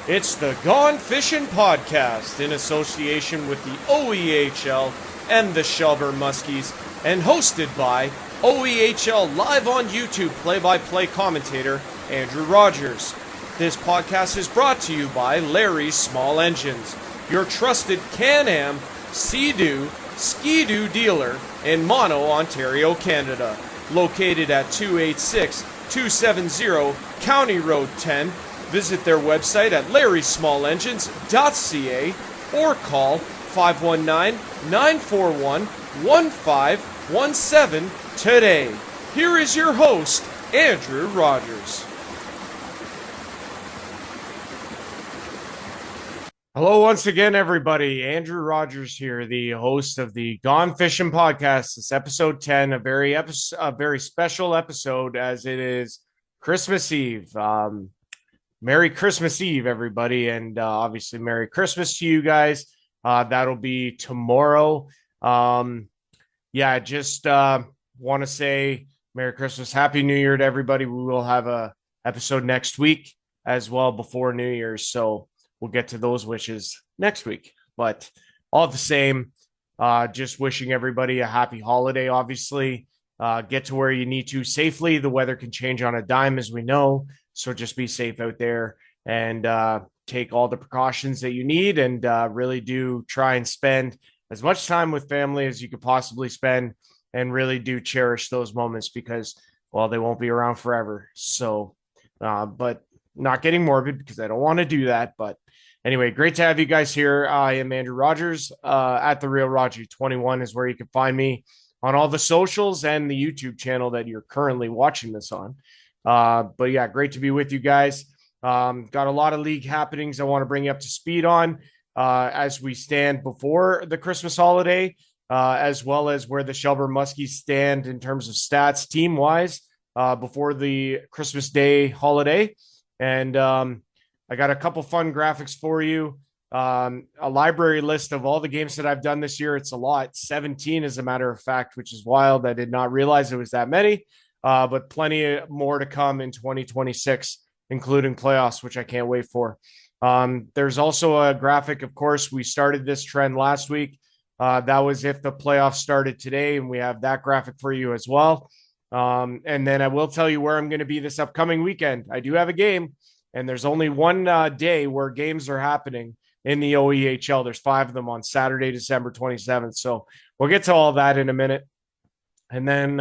It's the Gone Fishin podcast in association with the OEHL and the Shelburne Muskies, and hosted by OEHL live on YouTube play-by-play commentator Andrew Rodgers. This podcast is brought to you by Larry's Small Engines, your trusted Can-Am, Sea-Doo, Ski-Doo dealer in Mono, Ontario, Canada. Located at 286-270 County Road 10. Visit their website at larrysmallengines.ca or call 519-941-1517 today. Here is your host, Andrew Rodgers. Hello once again, everybody. Andrew Rodgers here, the host of the Gone Fishin podcast. It's episode 10, a very special episode as it is Christmas Eve. Merry Christmas Eve, everybody, and obviously Merry Christmas to you guys. That'll be tomorrow. Just want to say Merry Christmas, Happy New Year to everybody. We will have a episode next week as well before New Year's, so we'll get to those wishes next week. But all the same, just wishing everybody a happy holiday, obviously. Get to where you need to safely. The weather can change on a dime, as we know. So just be safe out there and take all the precautions that you need, and really do try and spend as much time with family as you could possibly spend, and really do cherish those moments because, well, they won't be around forever. So, but not getting morbid because I don't want to do that. But anyway, great to have you guys here. I am Andrew Rodgers at The Real Roger 21 is where you can find me on all the socials and the YouTube channel that you're currently watching this on. But yeah, great to be with you guys. Got a lot of league happenings I want to bring you up to speed on as we stand before the Christmas holiday, as well as where the Shelburne Muskies stand in terms of stats team-wise before the Christmas Day holiday. And I got a couple fun graphics for you. A library list of all the games that I've done this year. It's a lot, 17 as a matter of fact, which is wild. I did not realize it was that many. But plenty more to come in 2026, including playoffs, which I can't wait for. There's also a graphic, of course, we started this trend last week. That was if the playoffs started today, and we have that graphic for you as well. And then I will tell you where I'm going to be this upcoming weekend. I do have a game, and there's only one day where games are happening in the OEHL. There's 5 of them on Saturday, December 27th. So we'll get to all that in a minute. And then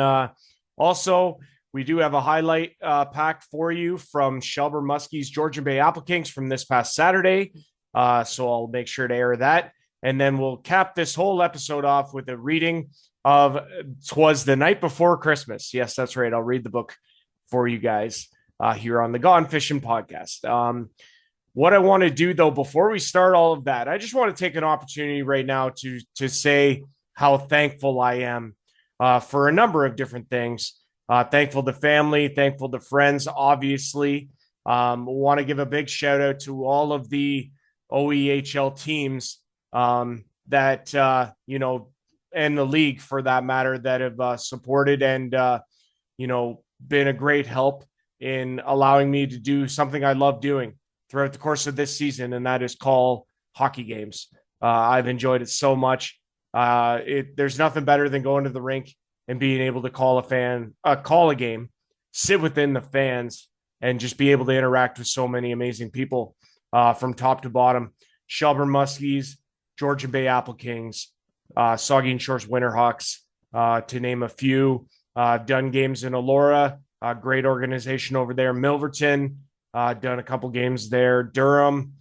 also, we do have a highlight pack for you from Shelburne Muskies, Georgian Bay Apple Kings from this past Saturday. So I'll make sure to air that. And then we'll cap this whole episode off with a reading of "'Twas the Night Before Christmas." Yes, that's right. I'll read the book for you guys here on the Gone Fishin podcast. What I want to do, though, before we start all of that, I just want to take an opportunity right now to say how thankful I am for a number of different things. Thankful to family, thankful to friends, obviously. Want to give a big shout out to all of the OEHL teams that, and the league for that matter, that have supported and, been a great help in allowing me to do something I love doing throughout the course of this season, and that is call hockey games. I've enjoyed it so much. There's nothing better than going to the rink and being able to call a game, sit within the fans, and just be able to interact with so many amazing people from top to bottom. Shelburne Muskies, Georgian Bay Apple Kings, Saugeen Shores Winterhawks, to name a few. Done games in Elora, great organization over there. Milverton, done a couple games there. Durham,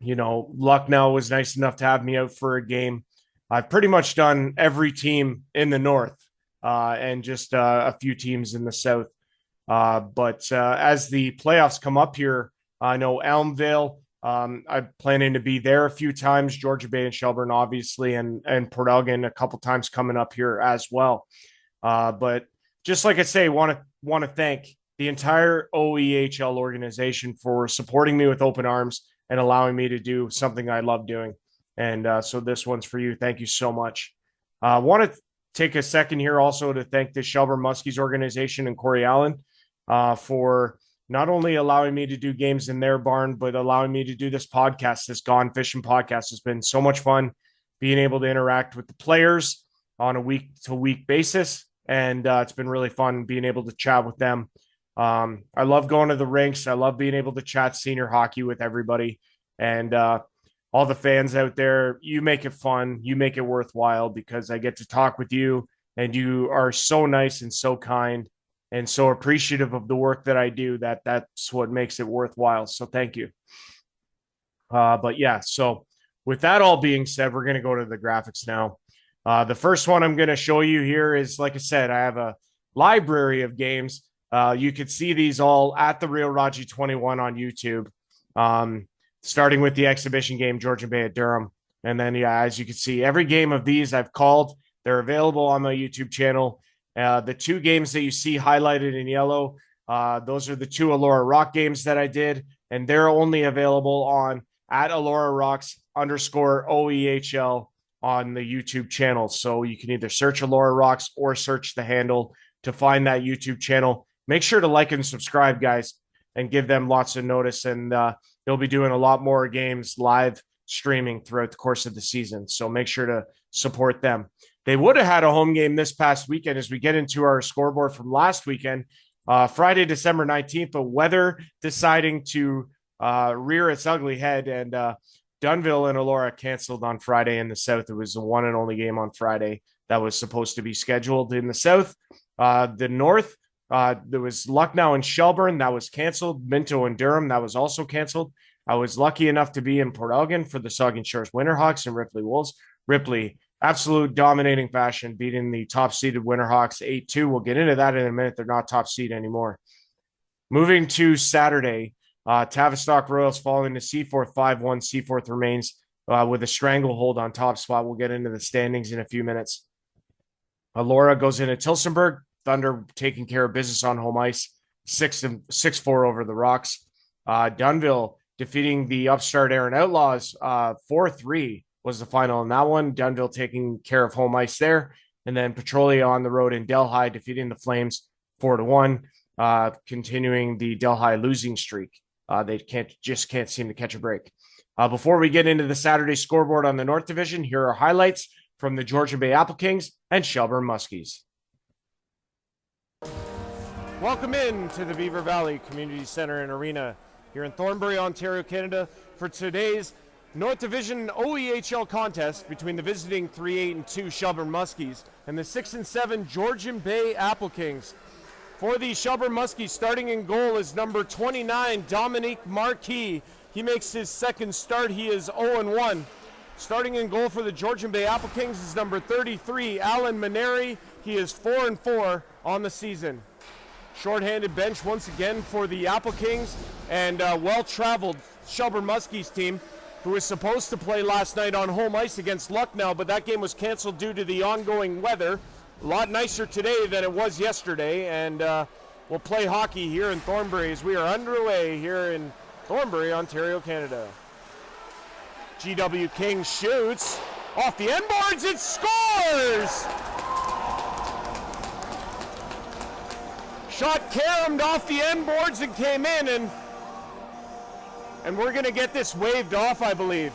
Lucknow was nice enough to have me out for a game. I've pretty much done every team in the north and just a few teams in the south. But as the playoffs come up here, I know Elmvale, I'm planning to be there a few times, Georgia Bay and Shelburne, obviously, and Port Elgin a couple times coming up here as well. But just like I say, want to thank the entire OEHL organization for supporting me with open arms and allowing me to do something I love doing. And so this one's for you. Thank you so much. I want to take a second here also to thank the Shelburne Muskies organization and Corey Allen for not only allowing me to do games in their barn, but allowing me to do this podcast. This Gone Fishin podcast has been so much fun, being able to interact with the players on a week-to-week basis. And it's been really fun being able to chat with them. I love going to the rinks. I love being able to chat senior hockey with everybody. And all the fans out there, you make it fun. You make it worthwhile because I get to talk with you, and you are so nice and so kind and so appreciative of the work that I do, that's what makes it worthwhile. So thank you. But yeah, so with that all being said, we're going to go to the graphics now. The first one I'm going to show you here is, like I said, I have a library of games. You could see these all at the Real Raji 21 on YouTube, starting with the exhibition game, Georgian Bay at Durham. And then, yeah, as you can see, every game of these I've called. They're available on my YouTube channel. The 2 games that you see highlighted in yellow, those are the 2 Elora Rock games that I did, and they're only available on at Elora Rocks _OEHL on the YouTube channel. So you can either search Elora Rocks or search the handle to find that YouTube channel. Make sure to like and subscribe, guys, and give them lots of notice. And they'll be doing a lot more games live streaming throughout the course of the season. So make sure to support them. They would have had a home game this past weekend as we get into our scoreboard from last weekend, Friday, December 19th, but weather deciding to rear its ugly head, and Dunnville and Elora canceled on Friday in the South. It was the one and only game on Friday that was supposed to be scheduled in the South. The North, there was Lucknow and Shelburne. That was canceled. Minto and Durham, that was also canceled. I was lucky enough to be in Port Elgin for the Saugeen Shores Winterhawks and Ripley Wolves. Ripley, absolute dominating fashion, beating the top-seeded Winterhawks 8-2. We'll get into that in a minute. They're not top seed anymore. Moving to Saturday, Tavistock Royals falling to Seaforth 5-1. Seaforth remains with a stranglehold on top spot. We'll get into the standings in a few minutes. Elora goes into Tillsonburg. Thunder taking care of business on home ice, 6-4 over the Rocks. Dunnville defeating the upstart Aaron Outlaws 4-3 was the final in that one. Dunnville taking care of home ice there. And then Petrolia on the road in Delhi defeating the Flames 4-1, continuing the Delhi losing streak. They can't seem to catch a break. Before we get into the Saturday scoreboard on the North Division, here are highlights from the Georgian Bay Apple Kings and Shelburne Muskies. Welcome in to the Beaver Valley Community Center and Arena here in Thornbury, Ontario, Canada, for today's North Division OEHL contest between the visiting 3-8-2 Shelburne Muskies and the 6-7 Georgian Bay Apple Kings. For the Shelburne Muskies, starting in goal is number 29, Dominique Marquis. He makes his second start. He is 0-1. Starting in goal for the Georgian Bay Apple Kings is number 33, Alan Maneri. He is 4-4 on the season. Shorthanded bench once again for the Apple Kings, and well-traveled Shelburne Muskies team, who was supposed to play last night on home ice against Lucknow, but that game was canceled due to the ongoing weather. A lot nicer today than it was yesterday, and we'll play hockey here in Thornbury as we are underway here in Thornbury, Ontario, Canada. GW King shoots off the end boards, it scores! Shot caromed off the end boards and came in, and we're going to get this waved off, I believe.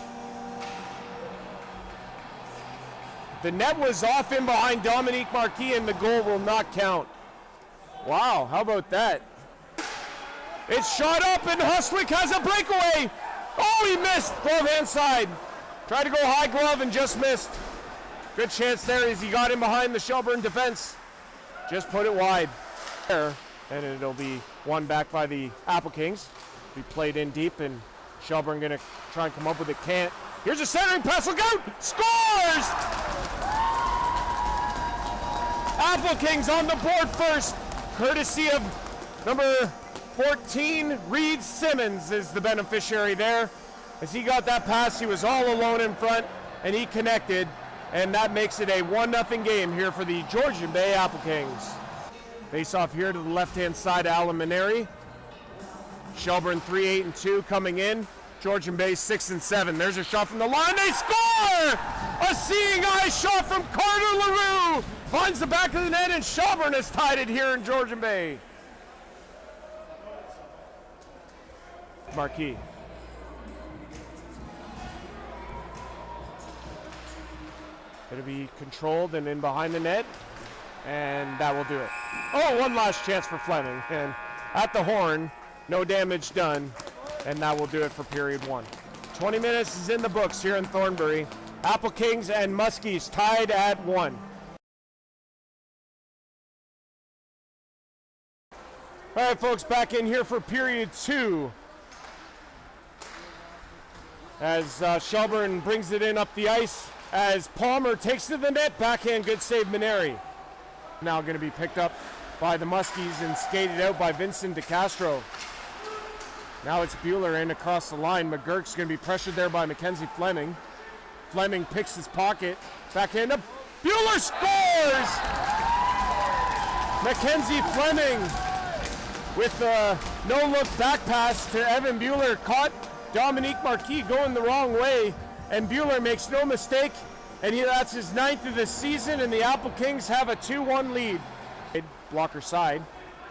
The net was off in behind Dominique Marquis, and the goal will not count. Wow, how about that? It's shot up, and Huswick has a breakaway. Oh, he missed, glove hand side. Tried to go high glove and just missed. Good chance there as he got in behind the Shelburne defense. Just put it wide. And it'll be won back by the Apple Kings. We played in deep, and Shelburne going to try and come up with it. Can't. Here's a centering pass. Look out! Scores! Apple Kings on the board first, courtesy of number 14, Reed Simmons is the beneficiary there. As he got that pass, he was all alone in front, and he connected, and that makes it a 1-0 game here for the Georgian Bay Apple Kings. Face off here to the left-hand side, Alan Maneri. Shelburne 3-8-2 coming in. Georgian Bay 6-7. There's a shot from the line. They score! A seeing eye shot from Carter LaRue. Finds the back of the net, and Shelburne has tied it here in Georgian Bay. Marquis. It'll be controlled and in behind the net, and that will do it. Oh, one last chance for Fleming, and at the horn, no damage done, and that will do it for period 1. 20 minutes is in the books here in Thornbury. Apple Kings and Muskies tied at 1. All right, folks, back in here for period 2. As Shelburne brings it in up the ice, as Palmer takes to the net, backhand, good save, Maneri. Now going to be picked up by the Muskies and skated out by Vincent DeCastro. Now it's Bueller in across the line. McGurk's going to be pressured there by Mackenzie Fleming. Fleming picks his pocket, backhand up, Bueller scores! Mackenzie Fleming with the no-look back pass to Evan Bueller, caught Dominique Marquis going the wrong way, and Bueller makes no mistake, and that's his 9th of the season, and the Apple Kings have a 2-1 lead. Blocker side,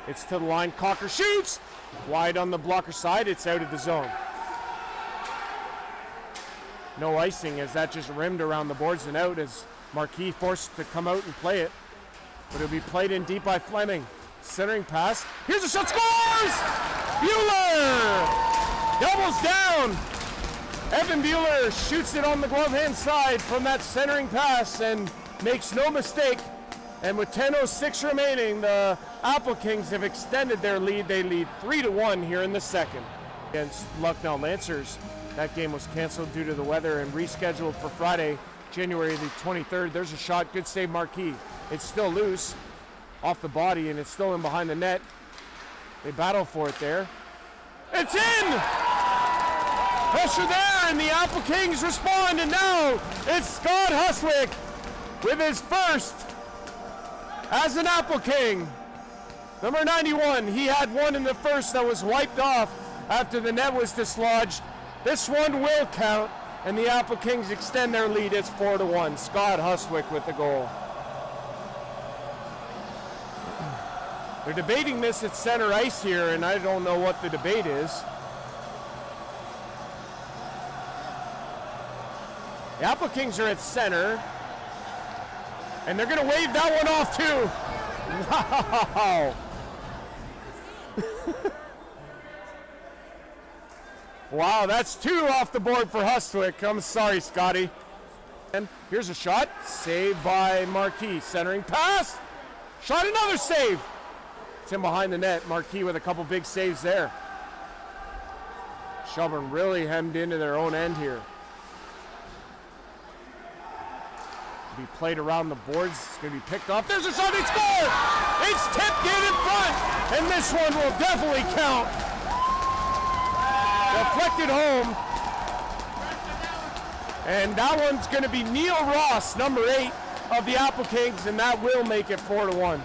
it's to the line, Cocker shoots! Wide on the blocker side, it's out of the zone. No icing, as that just rimmed around the boards and out, as Marquis forced to come out and play it. But it'll be played in deep by Fleming. Centering pass, here's a shot, scores! Bueller doubles down. Evan Bueller shoots it on the glove hand side from that centering pass and makes no mistake. And with 10:06 remaining, the Apple Kings have extended their lead. They lead 3-1 here in the second. Against Lucknow Lancers, that game was canceled due to the weather and rescheduled for Friday, January the 23rd. There's a shot, good save, Marquis. It's still loose off the body, and it's still in behind the net. They battle for it there. It's in! Pressure there, and the Apple Kings respond, and now it's Scott Huswick with his first as an Apple King. Number 91, he had one in the first that was wiped off after the net was dislodged. This one will count, and the Apple Kings extend their lead. It's 4-1. Scott Huswick with the goal. They're debating this at center ice here, and I don't know what the debate is. The Apple Kings are at center, and they're going to wave that one off too. Wow. Wow, that's 2 off the board for Hustwick. I'm sorry, Scotty. And here's a shot, saved by Marquis. Centering pass, shot, another save. It's in behind the net. Marquis with a couple big saves there. Shelburne really hemmed into their own end here. Be played around the boards. It's going to be picked off. There's a shot. They score! It's tipped in front, and this one will definitely count. Deflected home, and that one's going to be Neil Ross, number 8 of the Apple Kings, and that will make it 4-1.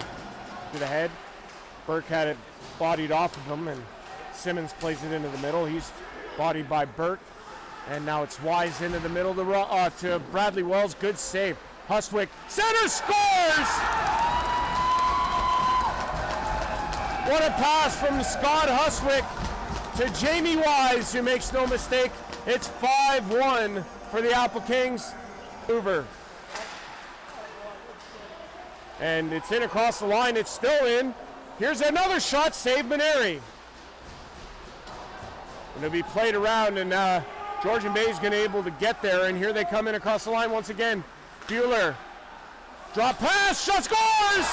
To the head, Burke had it bodied off of him, and Simmons plays it into the middle. He's bodied by Burke, and now it's Wise into the middle to Bradley Wells. Good save. Huswick, center, scores! What a pass from Scott Huswick to Jamie Wise, who makes no mistake. It's 5-1 for the Apple Kings. Hoover. And it's in across the line. It's still in. Here's another shot, save Maneri. And it'll be played around, and Georgian Bay is going to be able to get there, and here they come in across the line once again. Bueller, drop pass, shot, scores!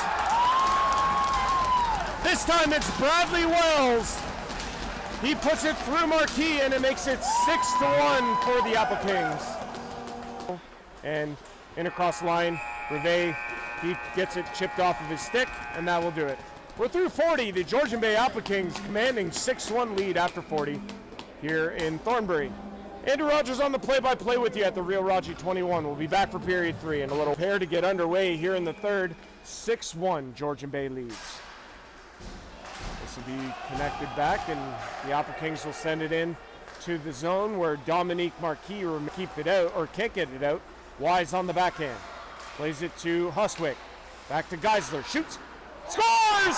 This time it's Bradley Wells. He puts it through Marquis, and it makes it 6-1 for the Apple Kings. And in across the line, Rivet, he gets it chipped off of his stick, and that will do it. We're through 40. The Georgian Bay Apple Kings commanding 6-1 lead after 40 here in Thornbury. Andrew Rodgers on the play-by-play with you at the Real Raji 21. We'll be back for period 3 and a little pair to get underway here in the third. 6-1 Georgian Bay leads. This will be connected back, and the Apple Kings will send it in to the zone where Dominique Marquis will keep it out, or can't get it out. Wise on the backhand. Plays it to Huswick. Back to Geisler. Shoots. Scores!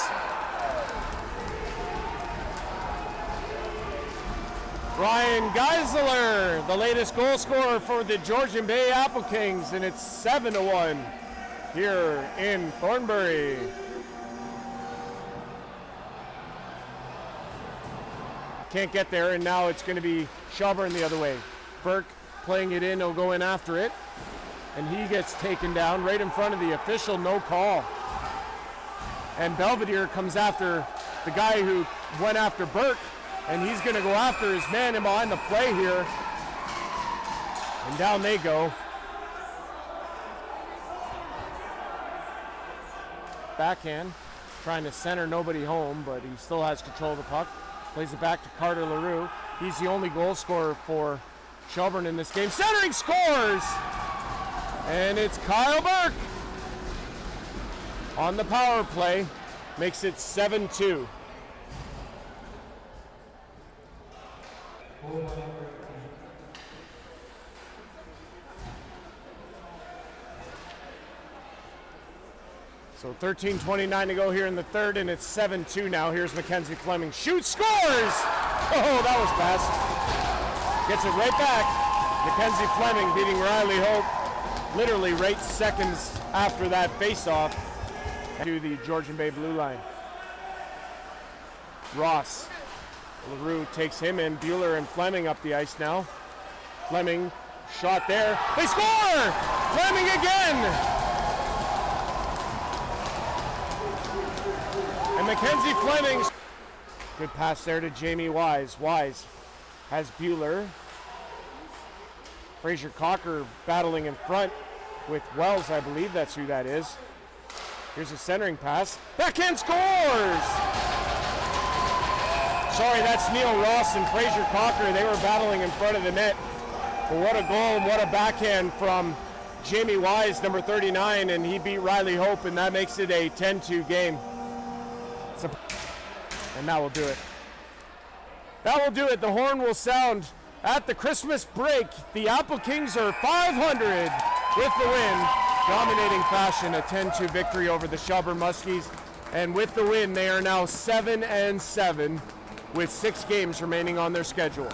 Ryan Geisler, the latest goal scorer for the Georgian Bay Apple Kings, and it's 7-1 here in Thornbury. Can't get there, and now it's going to be Shelburne the other way. Burke playing it in, he'll go in after it, and he gets taken down right in front of the official, no call. And Belvedere comes after the guy who went after Burke, and he's going to go after his man in behind the play here. And down they go. Backhand, trying to center nobody home, but he still has control of the puck. Plays it back to Carter LaRue. He's the only goal scorer for Shelburne in this game. Centering, scores! And it's Kyle Burke on the power play. Makes it 7-2. So 13:29 to go here in the third, and it's 7-2 now. Here's Mackenzie Fleming. Shoots, scores! Oh, that was fast. Gets it right back. Mackenzie Fleming beating Riley Hope literally right seconds after that faceoff to the Georgian Bay blue line. Ross. LaRue takes him in. Bueller and Fleming up the ice now. Fleming, shot there. They score! Fleming again! And Mackenzie Fleming. Good pass there to Jamie Wise. Wise has Bueller. Fraser Cocker battling in front with Wells, I believe that's who that is. Here's a centering pass. Backhand scores! Sorry, that's Neil Ross and Fraser Cocker. They were battling in front of the net. But what a goal and what a backhand from Jamie Wise, number 39, and he beat Riley Hope, and that makes it a 10-2 game. And that will do it. That will do it. The horn will sound at the Christmas break. The Apple Kings are 500 with the win. Dominating fashion, a 10-2 victory over the Shelburne Muskies. And with the win, they are now 7-7 with 6 games remaining on their schedule.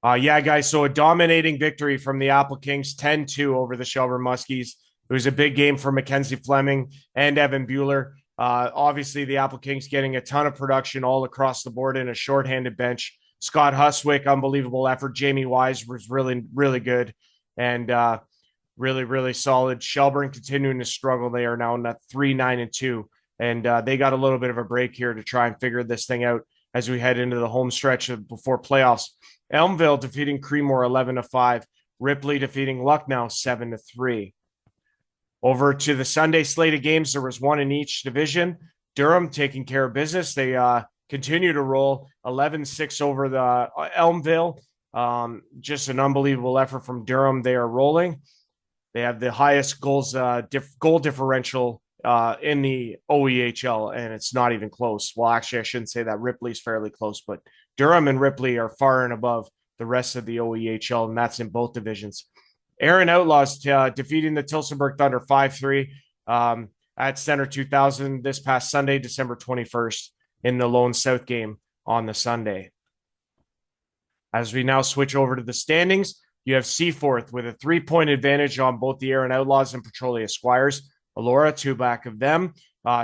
Yeah, guys, so a dominating victory from the Apple Kings, 10-2 over the Shelburne Muskies. It was a big game for Mackenzie Fleming and Evan Bueller. Obviously, the Apple Kings getting a ton of production all across the board in a shorthanded bench. Scott Huswick, unbelievable effort. Jamie Wise was really, really good and really, really solid. Shelburne continuing to struggle. They are now in that 3-9-2, and they got a little bit of a break here to try and figure this thing out as we head into the home stretch before playoffs. Elmville defeating Creemore 11-5. Ripley defeating Lucknow 7-3. Over to the Sunday slate of games, there was one in each division. Durham taking care of business. They continue to roll 11-6 over the Elmville. Just an unbelievable effort from Durham. They are rolling. They have the highest goal differential in the OEHL, and it's not even close. Well, actually, I shouldn't say that. Ripley's fairly close, but Durham and Ripley are far and above the rest of the OEHL, and that's in both divisions. Aaron Outlaws defeating the Tillsonburg Thunder 5-3 at Center 2000 this past Sunday, December 21st, in the Lone South game on the Sunday. As we now switch over to the standings, you have Seaforth with a 3-point advantage on both the Aaron Outlaws and Petrolia Squires. Elora, 2 back of them,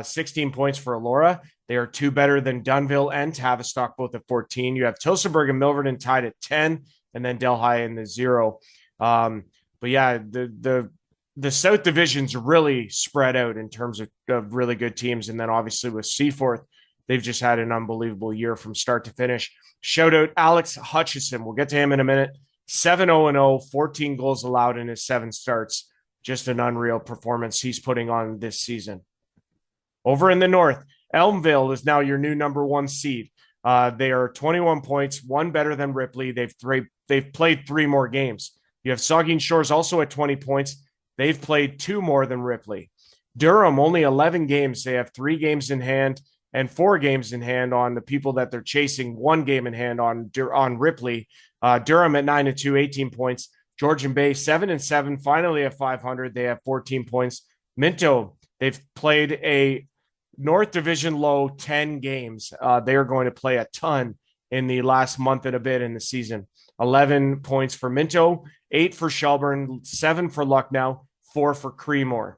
16 points for Elora. They are 2 better than Dunville and Tavistock, both at 14. You have Tillsonburg and Milverton tied at 10, and then Delhi in the 0. But yeah, the South Division's really spread out in terms of really good teams. And then obviously with Seaforth, they've just had an unbelievable year from start to finish. Shout out Alex Hutchison. We'll get to him in a minute. 7-0-0, 14 goals allowed in his 7 starts. Just an unreal performance he's putting on this season. Over in the north, Elmville is now your new number 1 seed. They are 21 points, 1 better than Ripley. They've played 3 more games. You have Saugeen Shores also at 20 points. They've played 2 more than Ripley. Durham, only 11 games. They have 3 games in hand and 4 games in hand on the people that they're chasing, 1 game in hand on Ripley. Durham at 9-2, 18 points. Georgian Bay 7-7, finally at 500. They have 14 points. Minto, they've played a North Division low 10 games. They are going to play a ton in the last month and a bit in the season. 11 points for Minto, 8 for Shelburne, 7 for Lucknow, 4 for Creemore.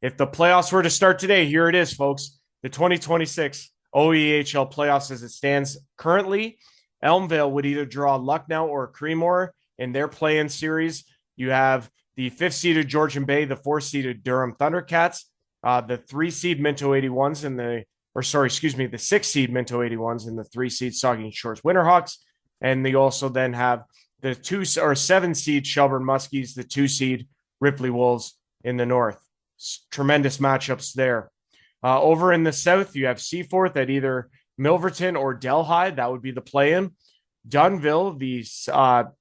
If the playoffs were to start today, here it is, folks. The 2026 OEHL playoffs as it stands currently, Elmvale would either draw Lucknow or Creemore in their play-in series. You have the 5th-seeded Georgian Bay, the 4th-seeded Durham Thundercats, the 3-seed Minto 81s, the 6-seed Minto 81s, and the 3-seed Saugeen Shores Winterhawks. And they also then have the 7-seed Shelburne Muskies, the 2-seed Ripley Wolves in the north. Tremendous matchups there. Over in the south, you have Seaforth at either Milverton or Delhi. That would be the play-in. Dunville,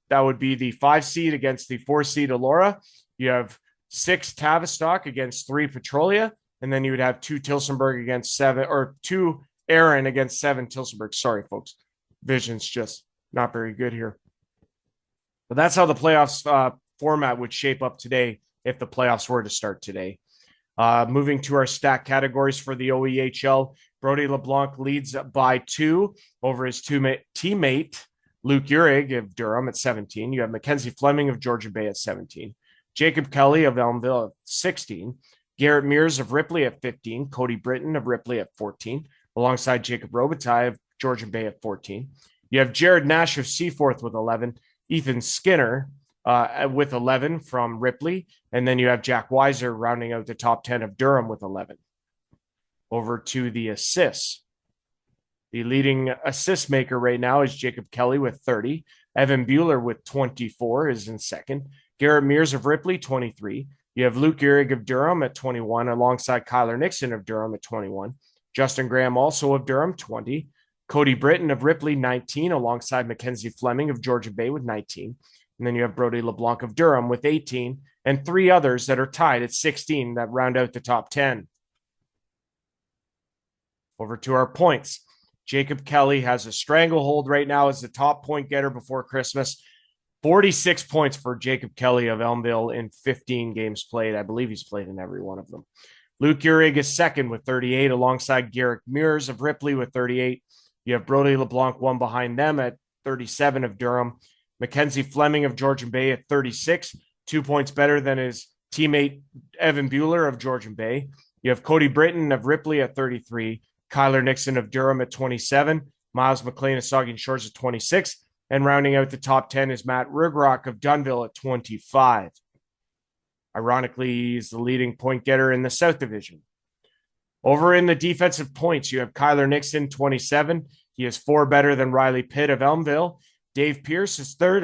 that would be the 5-seed against the 4-seed Elora. You have 6 Tavistock against 3 Petrolia, and then you would have 2 Tilsonburg against 7, or 2 Aaron against 7 Tilsonburg. Sorry, folks. Vision's just not very good here. But that's how the playoffs format would shape up today if the playoffs were to start today. Moving to our stat categories for the OEHL, Brody LeBlanc leads by 2 over his teammate, Luke Uhrig of Durham at 17. You have Mackenzie Fleming of Georgian Bay at 17. Jacob Kelly of Elmville at 16. Garrett Mears of Ripley at 15. Cody Britton of Ripley at 14, alongside Jacob Robitaille of Georgian Bay at 14. You have Jared Nash of Seaforth with 11. Ethan Skinner with 11 from Ripley. And then you have Jack Weiser rounding out the top 10 of Durham with 11. Over to the assists. The leading assist maker right now is Jacob Kelly with 30. Evan Bueller with 24 is in second. Garrett Mears of Ripley, 23. You have Luke Uhrig of Durham at 21, alongside Kyler Nixon of Durham at 21. Justin Graham also of Durham, 20. Cody Britton of Ripley, 19, alongside Mackenzie Fleming of Georgian Bay with 19. And then you have Brody LeBlanc of Durham with 18, and 3 others that are tied at 16 that round out the top 10. Over to our points. Jacob Kelly has a stranglehold right now as the top point getter before Christmas. 46 points for Jacob Kelly of Elmville in 15 games played. I believe he's played in every one of them. Luke Uhrig is second with 38, alongside Garrett Mears of Ripley with 38. You have Brody LeBlanc one behind them at 37 of Durham. Mackenzie Fleming of Georgian Bay at 36, 2 points better than his teammate Evan Bueller of Georgian Bay. You have Cody Britton of Ripley at 33, Kyler Nixon of Durham at 27, Miles McLean of Saugeen Shores at 26, and rounding out the top 10 is Matt Rugrock of Dunville at 25. Ironically, he's the leading point getter in the South Division. Over in the defensive points, you have Kyler Nixon, 27. He is 4 better than Riley Pitt of Elmville. Dave Pierce is third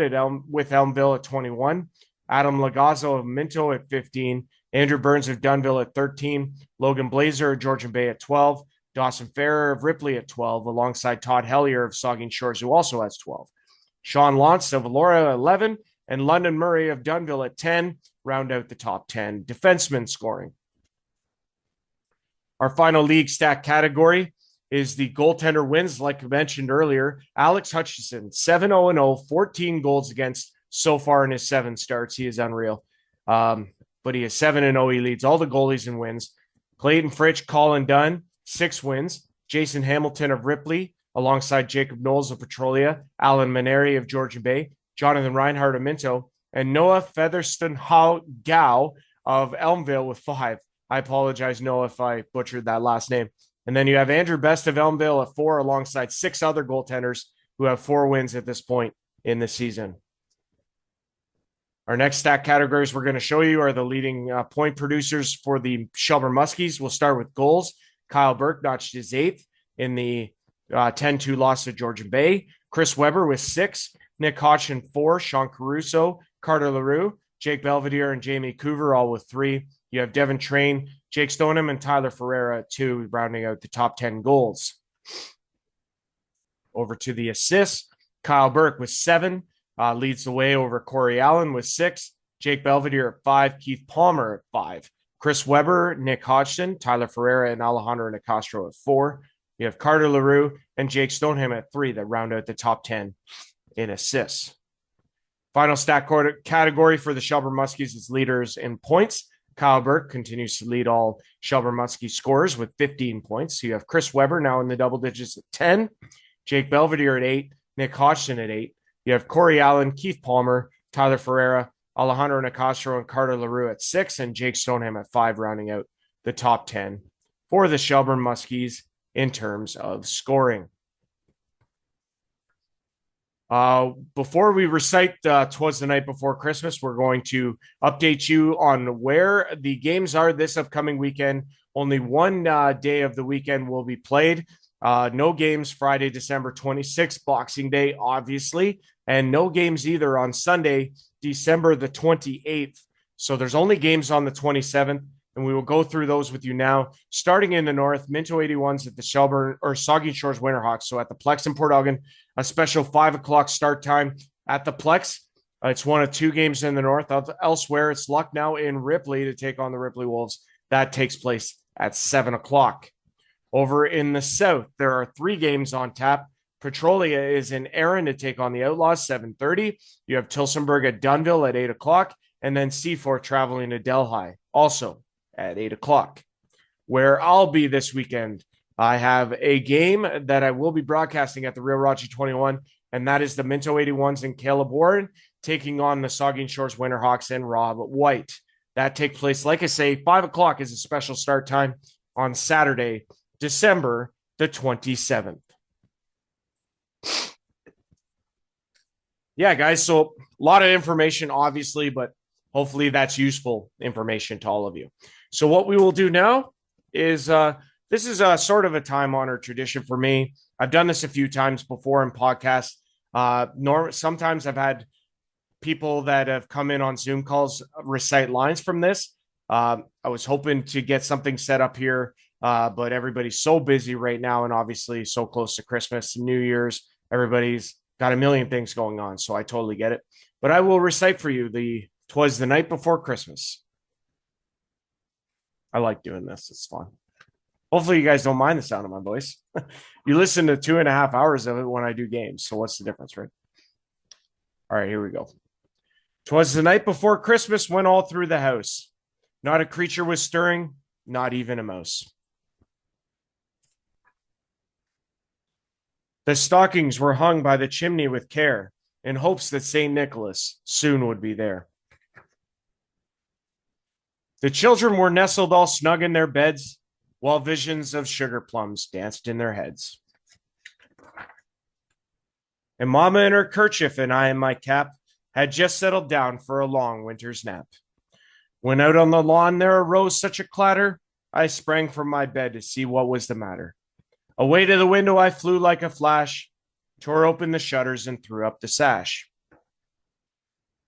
with Elmville at 21. Adam Lagazzo of Minto at 15. Andrew Burns of Dunville at 13. Logan Blazer of Georgian Bay at 12. Dawson Farrer of Ripley at 12, alongside Todd Hellier of Saugeen Shores, who also has 12. Sean Lantz of Elora at 11. And London Murray of Dunville at 10 round out the top 10 defensemen scoring. Our final league stat category is the goaltender wins, like I mentioned earlier. Alex Hutchison, 7-0-0, 14 goals against so far in his 7 starts. He is unreal. But he is 7-0. He leads all the goalies in wins. Clayton Fritch, Colin Dunn, 6 wins. Jason Hamilton of Ripley, alongside Jacob Knowles of Petrolia, Alan Maneri of Georgian Bay, Jonathan Reinhardt of Minto, and Noah Featherston Gao of Elmville with 5. I apologize, Noah, if I butchered that last name. And then you have Andrew Best of Elmville at 4, alongside 6 other goaltenders who have 4 wins at this point in the season. Our next stat categories we're going to show you are the leading point producers for the Shelburne Muskies. We'll start with goals. Kyle Burke notched his 8th in the 10-2 loss to Georgian Bay. Chris Weber with 6. Nick Hodgson, 4. Sean Caruso, Carter LaRue, Jake Belvedere, and Jamie Coover all with 3. You have Devin Train, Jake Stoneham, and Tyler Ferreira at 2, rounding out the top 10 goals. Over to the assists. Kyle Burke with 7, leads the way over Corey Allen with 6. Jake Belvedere at 5. Keith Palmer at 5. Chris Weber, Nick Hodgson, Tyler Ferreira, and Alejandro Nicastro at 4. You have Carter LaRue and Jake Stoneham at 3 that round out the top 10 in assists. Final stat category for the Shelburne Muskies is leaders in points. Kyle Burke continues to lead all Shelburne Muskies scorers with 15 points. So you have Chris Weber now in the double digits at 10. Jake Belvedere at 8, Nick Hodgson at 8. You have Corey Allen, Keith Palmer, Tyler Ferreira, Alejandro Nicastro, and Carter LaRue at 6, and Jake Stoneham at 5, rounding out the top 10 for the Shelburne Muskies in terms of scoring. Before we recite "'Twas the Night Before Christmas," we're going to update you on where the games are this upcoming weekend. Only one day of the weekend will be played. No games Friday, December 26th, Boxing Day, obviously, and no games either on Sunday, December the 28th. So there's only games on the 27th, and we will go through those with you now. Starting in the north, Minto 81s at the Shelburne or Saugeen Shores Winterhawks. So at the Plex in Port Elgin, a special 5 o'clock start time at the Plex. It's one of 2 games in the north. Elsewhere, it's Lucknow in Ripley to take on the Ripley Wolves. That takes place at 7 o'clock. Over in the south, there are 3 games on tap. Petrolia is in Erin to take on the Outlaws, 7:30. You have Tilsonburg at Dunville at 8 o'clock, and then Seaford traveling to Delhi, also at 8 o'clock. Where I'll be this weekend, I have a game that I will be broadcasting at the Real Raji 21, and that is the Minto 81s and Caleb Warren taking on the Saugeen Shores Winterhawks and Rob White. That takes place, like I say, 5 o'clock is a special start time on Saturday, December the 27th. Yeah, guys, so a lot of information, obviously, but hopefully that's useful information to all of you. So what we will do now is this is a sort of a time-honored tradition for me. I've done this a few times before in podcasts. Sometimes I've had people that have come in on Zoom calls recite lines from this. I was hoping to get something set up here, but everybody's so busy right now, and obviously so close to Christmas and New Year's. Everybody's got a million things going on, so I totally get it. But I will recite for you the "'Twas the Night Before Christmas." I like doing this. It's fun. Hopefully you guys don't mind the sound of my voice. You listen to 2.5 hours of it when I do games, so what's the difference, right? All right, here we go. "'Twas the night before Christmas went all through the house. Not a creature was stirring, not even a mouse. The stockings were hung by the chimney with care, in hopes that St. Nicholas soon would be there. The children were nestled all snug in their beds, while visions of sugar plums danced in their heads. And Mama in her kerchief and I in my cap had just settled down for a long winter's nap. When out on the lawn there arose such a clatter, I sprang from my bed to see what was the matter. Away to the window I flew like a flash, tore open the shutters and threw up the sash.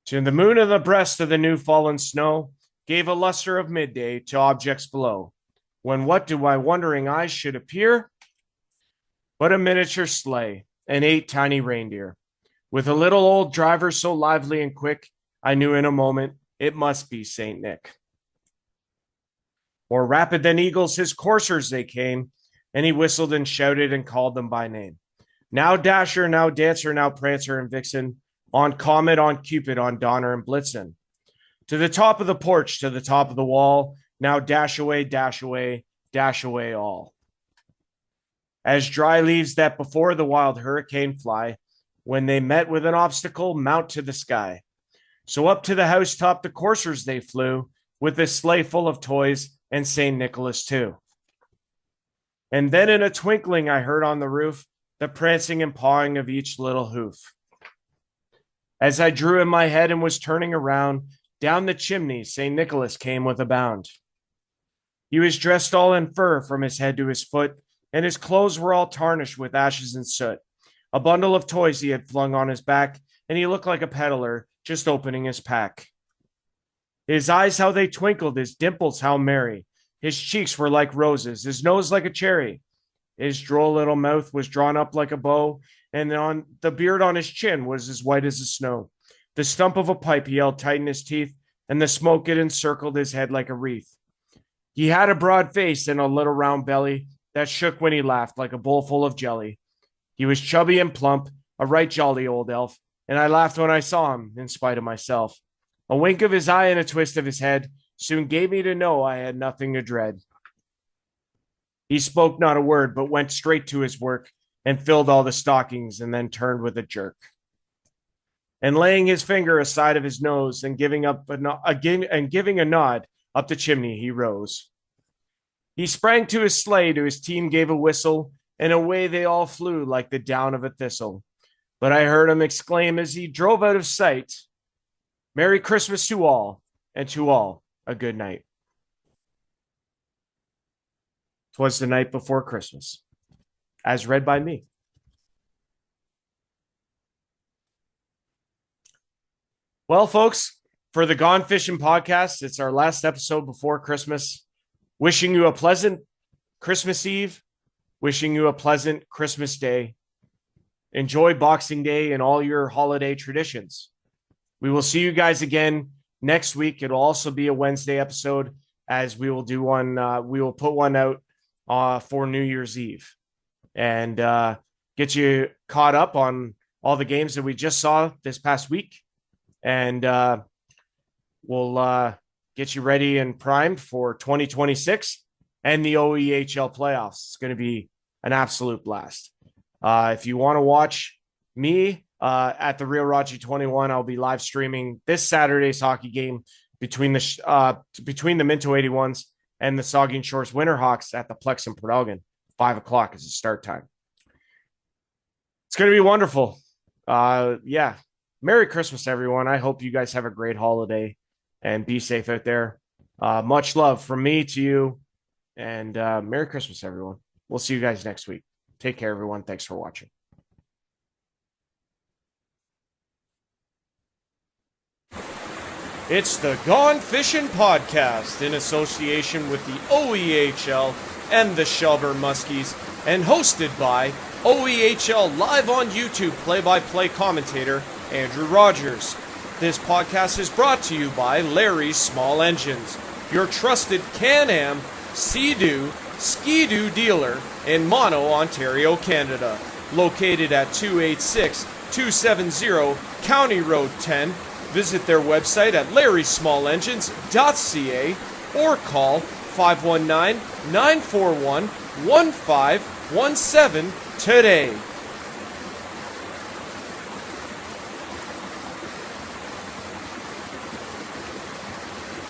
To the moon of the breast of the new fallen snow gave a luster of midday to objects below, when what do my wondering eyes should appear but a miniature sleigh and 8 tiny reindeer, with a little old driver so lively and quick, I knew in a moment it must be Saint Nick. More rapid than eagles his coursers they came, and he whistled and shouted and called them by name. Now Dasher, now Dancer, now Prancer and Vixen, on Comet, on Cupid, on Donner and Blitzen. To the top of the porch, to the top of the wall, now dash away, dash away, dash away all. As dry leaves that before the wild hurricane fly, when they met with an obstacle, mount to the sky. So up to the housetop the coursers they flew, with a sleigh full of toys and St. Nicholas too. And then in a twinkling I heard on the roof the prancing and pawing of each little hoof. As I drew in my head and was turning around, down the chimney St. Nicholas came with a bound. He was dressed all in fur from his head to his foot, and his clothes were all tarnished with ashes and soot. A bundle of toys he had flung on his back, and he looked like a peddler just opening his pack. His eyes, how they twinkled, his dimples, how merry. His cheeks were like roses, his nose like a cherry. His droll little mouth was drawn up like a bow, and on the beard on his chin was as white as the snow. The stump of a pipe he held tight in his teeth, and the smoke it encircled his head like a wreath. He had a broad face and a little round belly that shook when he laughed like a bowl full of jelly. He was chubby and plump, a right jolly old elf, and I laughed when I saw him, in spite of myself. A wink of his eye and a twist of his head soon gave me to know I had nothing to dread. He spoke not a word, but went straight to his work, and filled all the stockings and then turned with a jerk. And laying his finger aside of his nose and giving a nod up the chimney, he rose. He sprang to his sleigh, to his team gave a whistle, and away they all flew like the down of a thistle. But I heard him exclaim as he drove out of sight, "Merry Christmas to all, and to all a good night." 'Twas the night before Christmas, as read by me. Well, folks, for the Gone Fishin podcast, it's our last episode before Christmas. Wishing you a pleasant Christmas Eve. Wishing you a pleasant Christmas Day. Enjoy Boxing Day and all your holiday traditions. We will see you guys again next week. It'll also be a Wednesday episode, as we will do one. We will put one out for New Year's Eve and get you caught up on all the games that we just saw this past week. And we'll get you ready and primed for 2026 and the OEHL playoffs. It's going to be an absolute blast. If you want to watch me at the Real Raji 21, I'll be live streaming this Saturday's hockey game between the Minto 81s and the Saugeen Shores Winterhawks at the Plex in Port Elgin. 5 o'clock is the start time. It's going to be wonderful. Yeah. Merry Christmas, everyone. I hope you guys have a great holiday and be safe out there. Much love from me to you, and Merry Christmas, everyone. We'll see you guys next week. Take care, everyone. Thanks for watching. It's the Gone Fishin' podcast in association with the OEHL and the Shelburne Muskies, and hosted by OEHL live on YouTube play-by-play commentator Andrew Rodgers. This podcast is brought to you by Larry's Small Engines, your trusted Can-Am, Sea-Doo, Ski-Doo dealer in Mono, Ontario, Canada. Located at 286-270 County Road 10. Visit their website at larrysmallengines.ca or call 519-941-1517 today.